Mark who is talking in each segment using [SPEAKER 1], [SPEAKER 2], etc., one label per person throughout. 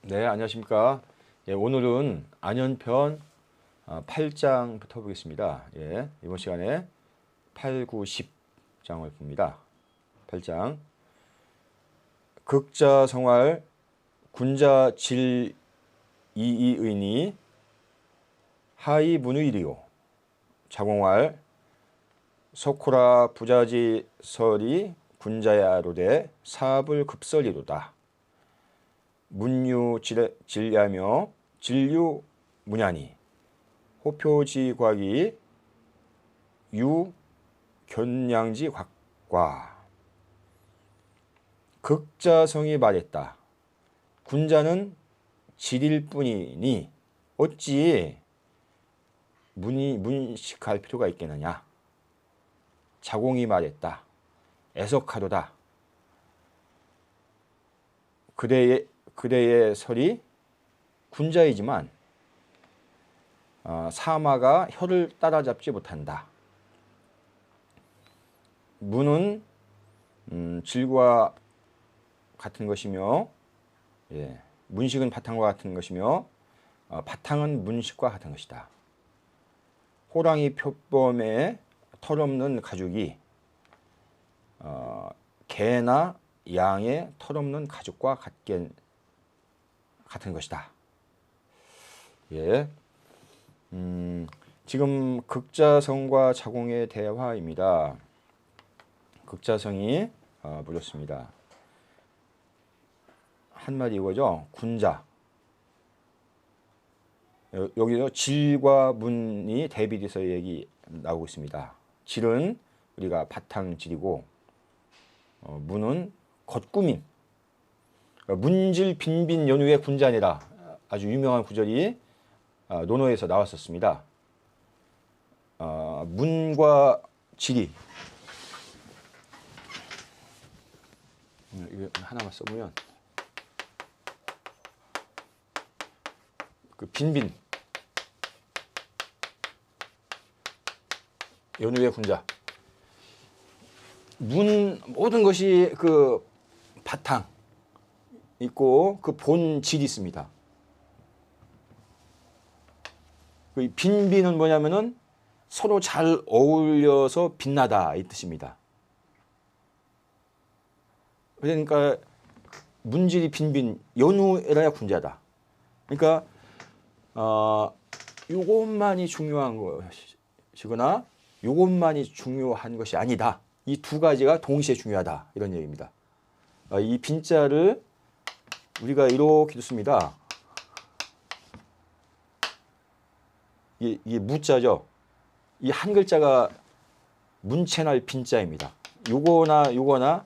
[SPEAKER 1] 네, 안녕하십니까. 예, 오늘은 안연편 8장부터 보겠습니다. 예, 이번 시간에 8, 9, 10장을 봅니다. 8장. 극자 성활 군자 질 이의의니 하이 문의리요 자공활 석호라 부자지 설이 군자야로되 사불 급설이로다. 문유 질야며 진류 문야니 호표지 곽이 유 견량지 곽과 극자성이 말했다. 군자는 질일 뿐이니 어찌 문식할 필요가 있겠느냐. 자공이 말했다. 애석하도다. 그대의 설이 군자이지만 사마가 혀를 따라잡지 못한다. 문은 질과 같은 것이며, 예, 문식은 바탕과 같은 것이며, 바탕은 문식과 같은 것이다. 호랑이 표범에 털없는 가죽이 개나 양의 털없는 가죽과 같은 것이다. 예. 지금 극자성과 자공의 대화입니다. 극자성이 물었습니다. 한마디 이거죠. 군자. 여기서 질과 문이 대비돼서 얘기 나오고 있습니다. 질은 우리가 바탕질이고 문은 겉구림. 문질 빈빈 연후의 군자니라. 아주 유명한 구절이 논어에서 나왔었습니다. 문과 질이 이거 하나만 써보면 그 빈빈 연후의 군자. 모든 것이 그 바탕 있고 그 본질이 있습니다. 그 빈빈은 뭐냐면은 서로 잘 어울려서 빛나다 이 뜻입니다. 그러니까 문질이 빈빈 연후에라야 군자다. 그러니까 요것만이 중요한 것이거나 요것만이 중요한 것이 아니다. 이 두 가지가 동시에 중요하다 이런 얘기입니다. 이 빈자를 우리가 이렇게 듣습니다. 이게 무자죠. 이 한 글자가 문채날 빈자입니다. 요거나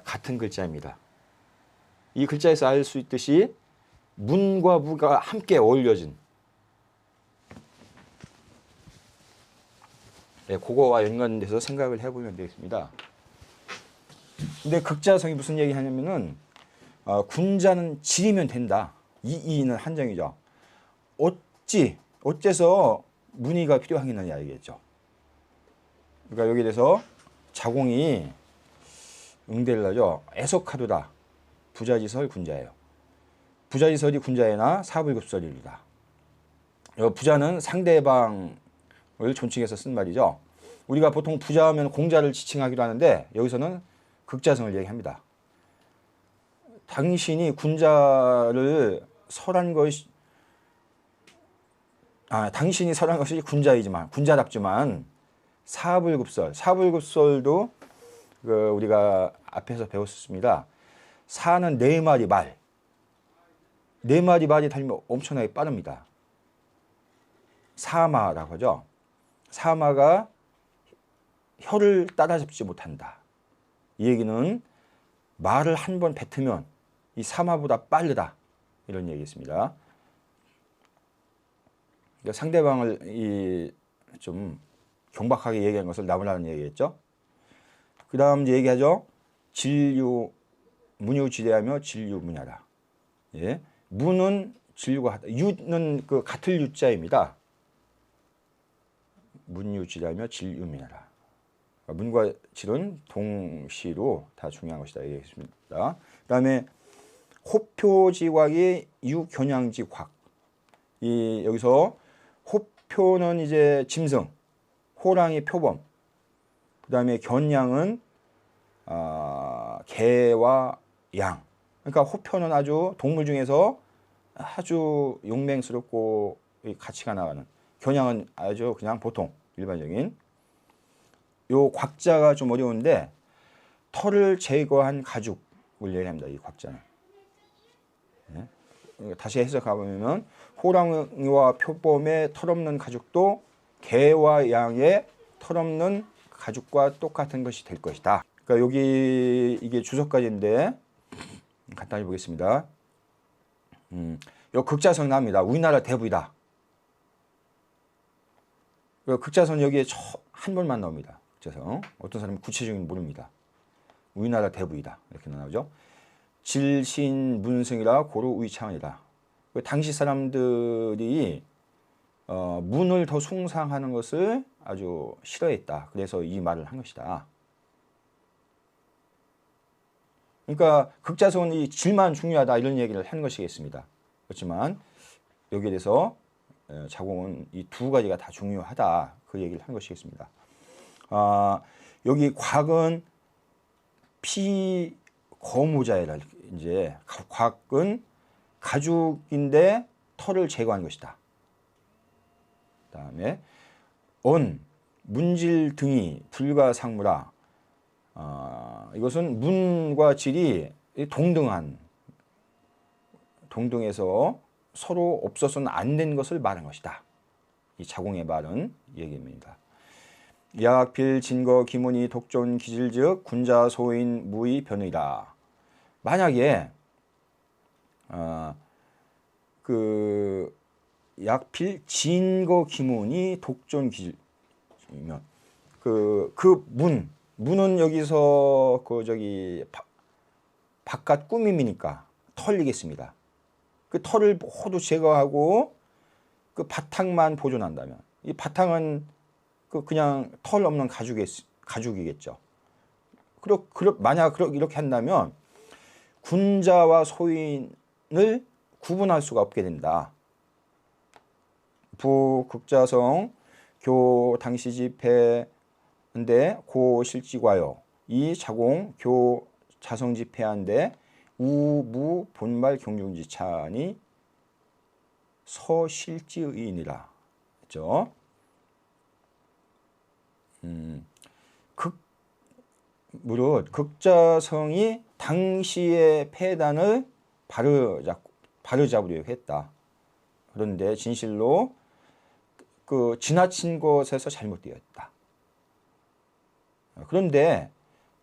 [SPEAKER 1] 같은 글자입니다. 이 글자에서 알 수 있듯이 문과 무가 함께 어울려진, 네, 그거와 연관돼서 생각을 해보면 되겠습니다. 근데 극자성이 무슨 얘기 하냐면은 군자는 질이면 된다. 이는 한정이죠. 어째서 문의가 필요하겠느냐 이겠죠. 그러니까 여기에 대해서 자공이 응대를 하죠. 애석하도다. 부자지설 군자예요. 부자지설이 군자이나 사불급설이다. 부자는 상대방을 존칭해서 쓴 말이죠. 우리가 보통 부자하면 공자를 지칭하기도 하는데 여기서는 극자성을 얘기합니다. 당신이 군자를 설한 것이 당신이 설한 것이 군자답지만 사불급설도 우리가 앞에서 배웠습니다. 사는 네 마리 말이 달리면 엄청나게 빠릅니다. 사마라고 하죠. 사마가 혀를 따라잡지 못한다. 이 얘기는 말을 한 번 뱉으면 이 사마보다 빠르다 이런 얘기였습니다. 그러니까 상대방을 좀 경박하게 얘기한 것을 나무라는 얘기했죠. 그 다음 얘기하죠. 문유지대하며 진류문야라. 예. 문은 진류가 같다. 유는 그 같을 유자입니다. 문유지대하며 진류문야라. 문과 질은 동시로 다 중요한 것이다 얘기했습니다. 그 다음에 호표지곽이 유견양지곽. 이 여기서 호표는 이제 짐승, 호랑이 표범. 그다음에 견양은 개와 양. 그러니까 호표는 아주 동물 중에서 아주 용맹스럽고 가치가 나가는. 견양은 아주 그냥 보통 일반적인. 요 곽자가 좀 어려운데 털을 제거한 가죽을 얘기합니다. 이 곽자는. 네. 다시 해석해 보면 호랑이와 표범의 털없는 가죽도 개와 양의 털없는 가죽과 똑같은 것이 될 것이다. 그러니까 여기 이게 주석까지인데 간단히 보겠습니다. 요 극자성 나옵니다. 우리나라 대부이다. 극자선 여기에 한 번만 나옵니다. 극자성. 어떤 사람은 구체적인 모릅니다. 우리나라 대부이다. 이렇게 나오죠. 질신 문승이라 고루 우이창이다. 당시 사람들이 문을 더 숭상하는 것을 아주 싫어했다. 그래서 이 말을 한 것이다. 그러니까 극자성은 이 질만 중요하다 이런 얘기를 한 것이겠습니다. 그렇지만 여기에 대해서 자공은 이 두 가지가 다 중요하다. 그 얘기를 한 것이겠습니다. 여기 곽은 피거무자이라 이제 곽은 가죽인데 털을 제거한 것이다. 그다음에 문질 등이 불가상무라. 이것은 문과 질이 동등해서 서로 없어서는 안 된 것을 말한 것이다. 이 자공의 말은 얘기입니다. 약필 진거 기문이 독존 기질즉 군자 소인 무의 변의라. 만약에 그 약필 진거 기문이 독존 기질이면 문은 여기서 바깥 꾸밈이니까 털리겠습니다. 그 털을 모두 제거하고 그 바탕만 보존한다면 이 바탕은 그냥 털 없는 가죽이겠죠. 만약 이렇게 한다면 군자와 소인을 구분할 수가 없게 된다. 부극자성 교 당시 집회인데 고 실지과요. 이 자공 교 자성 집회한데 우무 본말 경중지찬이 서실지의인이라 했죠. 무릇 극자성이 당시의 폐단을 바로잡으려 했다. 그런데 진실로 그 지나친 것에서 잘못되었다. 그런데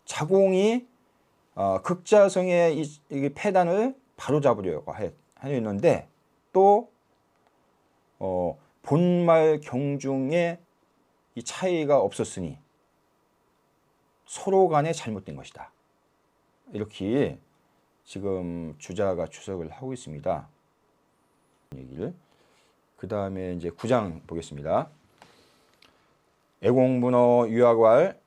[SPEAKER 1] 자공이 극자성의 이 폐단을 바로잡으려고 하였는데 또 본말 경중에 이 차이가 없었으니 서로 간에 잘못된 것이다. 이렇게 지금 주자가 주석을 하고 있습니다. 얘기를. 그 다음에 이제 9장 보겠습니다. 애공문어 유학왈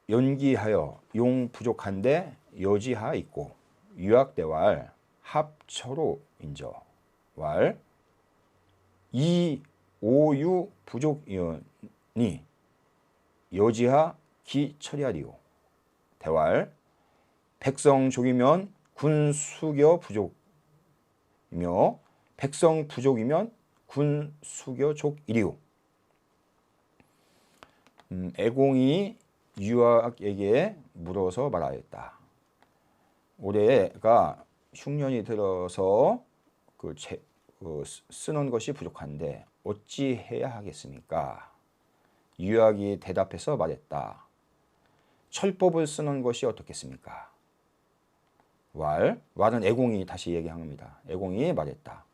[SPEAKER 1] 연기하여 용 부족한데 여지하 있고 유학대왈 합처로 인저왈 이 오유 부족이니 여지하 기처리하리오 대왈 백성 족이면 군 수교 부족이며 백성 부족이면 군 수교 족이리오. 애공이 유학에게 물어서 말하였다. 올해가 흉년이 들어서 쓰는 것이 부족한데 어찌해야 하겠습니까? 유학이 대답해서 말했다. 철법을 쓰는 것이 어떻겠습니까? 왈은 애공이 다시 얘기한 겁니다. 애공이 말했다.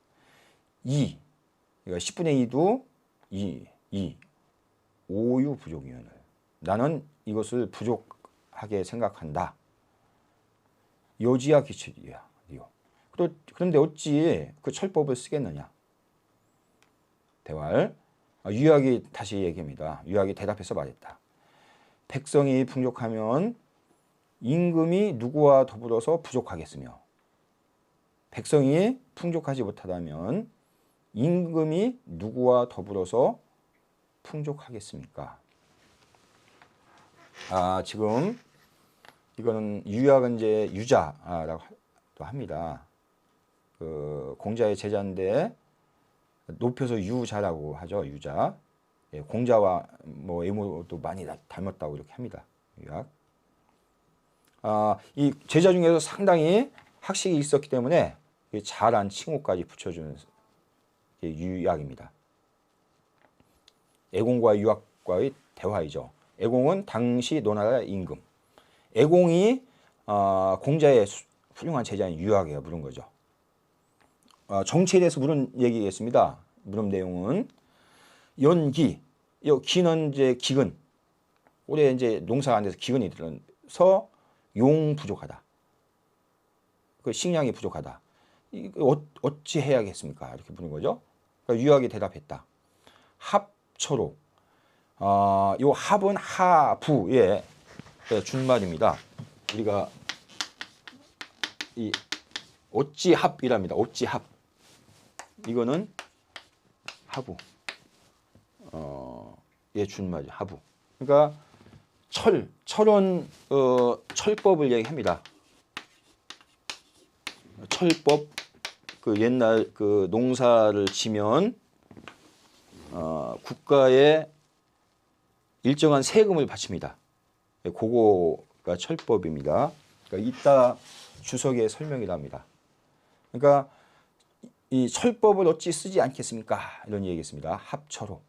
[SPEAKER 1] 그러니까 10분의 2도 2 오유 부족이언을 나는 이것을 부족하게 생각한다. 여지야 기철이야. 그런데 어찌 그 철법을 쓰겠느냐? 대왈 유학이 다시 얘기합니다. 유학이 대답해서 말했다. 백성이 풍족하면 임금이 누구와 더불어서 부족하겠으며 백성이 풍족하지 못하다면 임금이 누구와 더불어서 풍족하겠습니까? 지금 이거는 유약은 이제 유자라고 합니다. 그 공자의 제자인데 높여서 유자라고 하죠. 유자. 예, 공자와 뭐 외모도 많이 닮았다고 이렇게 합니다. 유약. 이 제자 중에서 상당히 학식이 있었기 때문에 잘한 칭호까지 붙여주는 유약입니다. 애공과 유약과의 대화이죠. 애공은 당시 노나라의 임금. 애공이 공자의 훌륭한 제자인 유약에게 물은 거죠. 정치에 대해서 물은 얘기겠습니다. 물은 내용은 연기, 기는 이제 기근, 올해 이제 농사가 안 돼서 기근이 들어서 용 부족하다. 그 식량이 부족하다. 어찌 해야겠습니까? 이렇게 묻는 거죠. 그러니까 유학이 대답했다. 합초로. 요 합은 하부의 준말입니다. 우리가 이 어찌합이랍니다. 어찌합. 이거는 하부. 예, 준말이죠. 하부. 그러니까 철은 철법을 얘기합니다. 철법, 그 옛날 그 농사를 지면 국가에 일정한 세금을 바칩니다. 그거가 철법입니다. 그러니까 이따 주석의 설명이랍니다. 그러니까 이 철법을 어찌 쓰지 않겠습니까? 이런 얘기겠습니다. 합철호.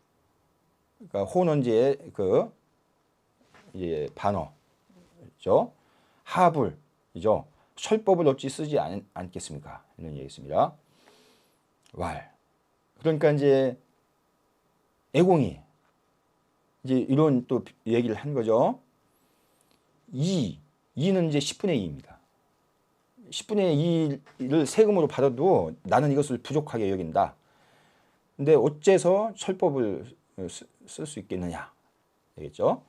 [SPEAKER 1] 그러니까 호는 이제 그 이제 반어죠. 하불이죠. 철법을 어찌 쓰지 않겠습니까? 이런 얘기겠습니다. 왈. 그러니까 이제 애공이 이제 이런 또 얘기를 한 거죠. 2는 이제 10분의 2입니다. 10분의 2를 세금으로 받아도 나는 이것을 부족하게 여긴다. 근데 어째서 철법을 쓸 수 있겠느냐. 되겠죠?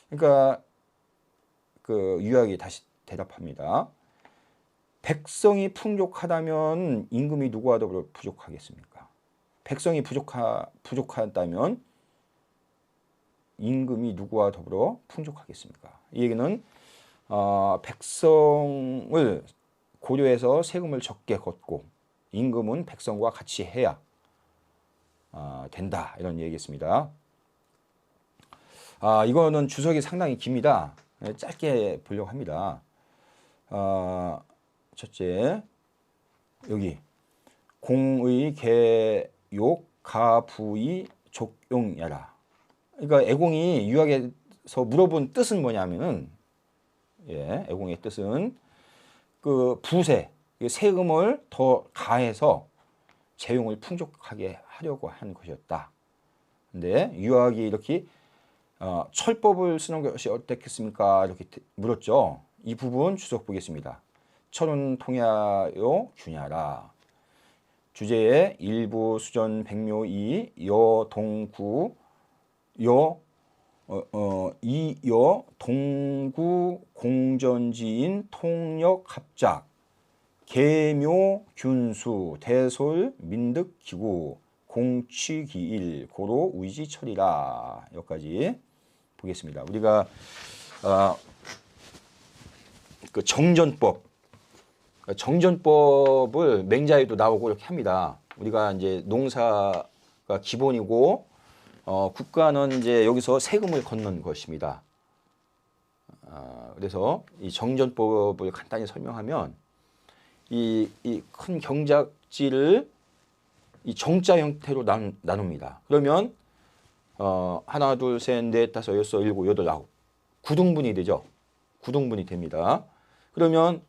[SPEAKER 1] 그러니까 그 유학이 다시 대답합니다. 백성이 풍족하다면 임금이 누구와 더불어 부족하겠습니까? 백성이 부족하다면 임금이 누구와 더불어 풍족하겠습니까? 이 얘기는 백성을 고려해서 세금을 적게 걷고 임금은 백성과 같이 해야 된다. 이런 얘기겠습니다. 이거는 주석이 상당히 깁니다. 짧게 보려고 합니다. 첫째, 여기 공의 개욕 가부의 족용야라. 그러니까 애공이 유학에서 물어본 뜻은 뭐냐면은, 예, 애공의 뜻은 그 부세, 세금을 더 가해서 재용을 풍족하게 하려고 한 것이었다. 근데 유학이 이렇게 철법을 쓰는 것이 어떻겠습니까? 이렇게 물었죠. 이 부분 주석 보겠습니다. 철은 통야요 균야라. 주제에 일부 수전 백묘이 여동구 이여 동구 공전지인 통역 합작 계묘 균수 대솔 민득 기구 공취기일 고로 위지철이라. 여기까지 보겠습니다. 우리가 그 정전법을 맹자에도 나오고 이렇게 합니다. 우리가 이제 농사가 기본이고 국가는 이제 여기서 세금을 걷는 것입니다. 그래서 이 정전법을 간단히 설명하면 이 큰 경작지를 이 정자 형태로 나눕니다. 그러면 하나, 둘, 셋, 넷, 다섯, 여섯, 일곱, 여덟, 아홉 9등분이 되죠. 9등분이 됩니다. 그러면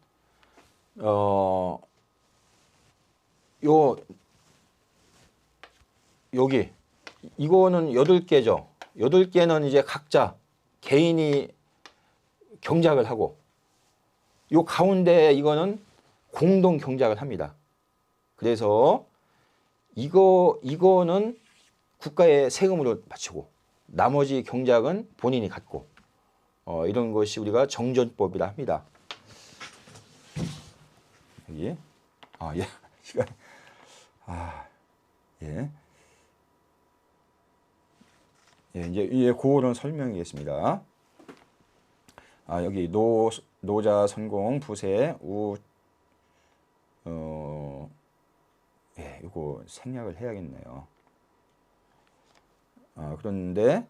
[SPEAKER 1] 여기 이거는 8개죠. 8개는 이제 각자 개인이 경작을 하고 요 가운데 이거는 공동 경작을 합니다. 그래서 이거는 국가의 세금으로 바치고 나머지 경작은 본인이 갖고 이런 것이 우리가 정전법이라 합니다. 여기 예. 시간. 예. 예, 이제 그런 설명이겠습니다. 여기 노자 선공 부세 예, 이거 생략을 해야겠네요. 그런데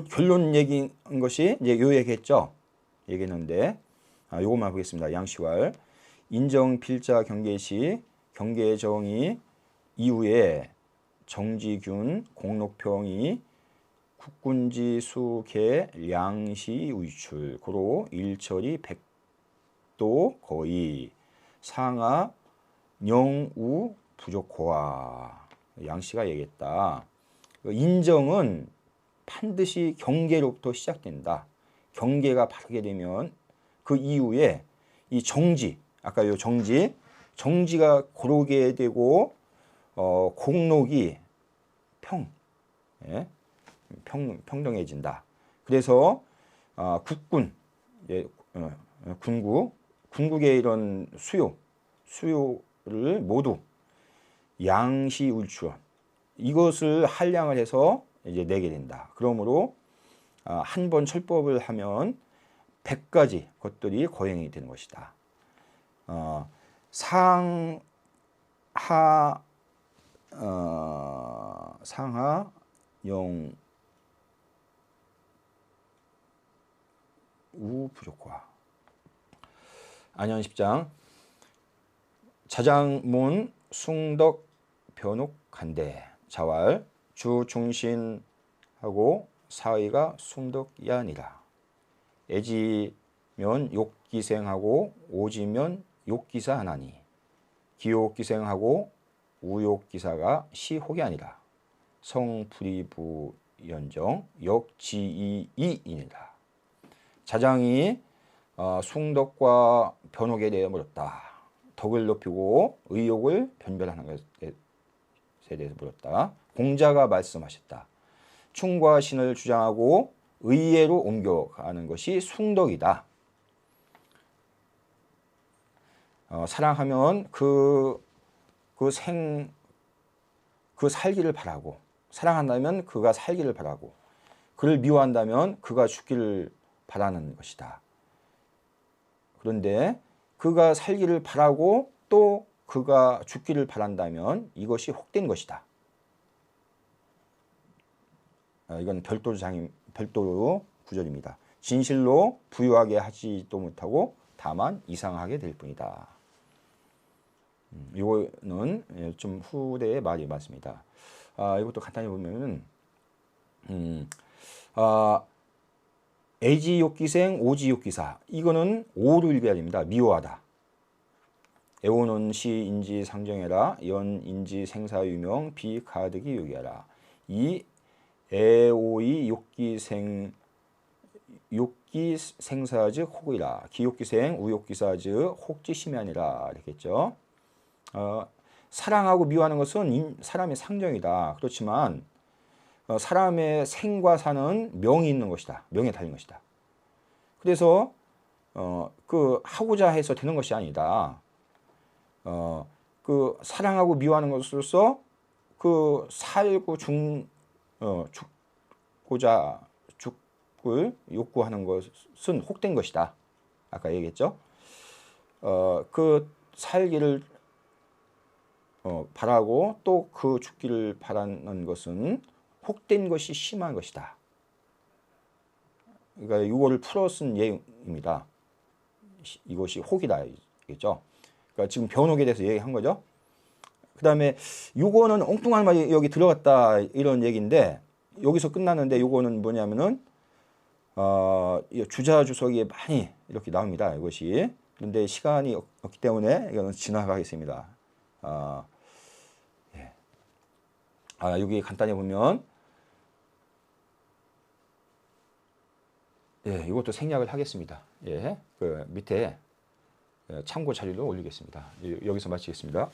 [SPEAKER 1] 결론 얘기한 것이 이제 요 얘기했죠. 얘기했는데 요것만 보겠습니다. 양시왈 인정 필자 경계시 경계정이 이후에 정지균 공록평이 국군지 수계 량시 우이출 고로 일처리 백도 거의 상하 영우 부족호화 양씨가 얘기했다. 인정은 반드시 경계로부터 시작된다. 경계가 바르게 되면 그 이후에 이 정지, 아까 요 정지가 고르게 되고 공록이 평등해진다. 그래서 국군, 군국의 이런 수요를 모두 양시울추원 이것을 한량을 해서 이제 내게 된다. 그러므로 한 번 철법을 하면 100가지 것들이 거행이 되는 것이다. 상하 영 우 부족화. 안현 10장 자장문 숭덕 변옥 간대 자왈 주 중신하고 사의가 숭덕이 아니라 애지면 욕기생하고 오지면 욕기사 하나니 기욕기생하고 우욕기사가 시혹이 아니라 성불이부 연정 역지이이이니라. 자장이 숭덕과 변옥에 대해 물었다. 덕을 높이고 의욕을 변별하는 것에 대해서 물었다. 공자가 말씀하셨다. 충과 신을 주장하고 의예로 옮겨가는 것이 숭덕이다. 사랑하면 그 살기를 바라고, 사랑한다면 그가 살기를 바라고, 그를 미워한다면 그가 죽기를 바라는 것이다. 그런데 그가 살기를 바라고 또 그가 죽기를 바란다면 이것이 혹된 것이다. 이건 별도 구절입니다. 진실로 부유하게 하지도 못하고 다만 이상하게 될 뿐이다. 이거는 좀 후대의 말이 맞습니다. 이것도 간단히 보면은 애지욕기생 오지욕기사 이거는 오를 일비합니다. 미워하다. 애오는 시 인지 상정해라 연 인지 생사유명 비가득이 요기하라. 이 애오이 욕기 생사즉 혹이라 기욕기생 우욕기사즉 혹지심이 아니라 이렇겠죠. 사랑하고 미워하는 것은 사람의 상정이다. 그렇지만 사람의 생과 사는 명이 있는 것이다. 명에 달린 것이다. 그래서 그 하고자 해서 되는 것이 아니다. 그 사랑하고 미워하는 것으로서 그 살고 죽을 욕구하는 것은 혹된 것이다. 아까 얘기했죠. 그 살기를 바라고 또 그 죽기를 바라는 것은 혹된 것이 심한 것이다. 그러니까 이거를 풀어 쓴 예입니다. 이것이 혹이다. 겠죠. 그러니까 지금 변옥에 대해서 얘기한 거죠. 그 다음에 이거는 엉뚱한 말이 여기 들어갔다 이런 얘기인데 여기서 끝났는데 이거는 뭐냐면은 주자주석이 많이 이렇게 나옵니다. 이것이. 그런데 시간이 없기 때문에 이거는 지나가겠습니다. 여기 간단히 보면 이것도 생략을 하겠습니다. 그 밑에 참고 자료도 올리겠습니다. 여기서 마치겠습니다.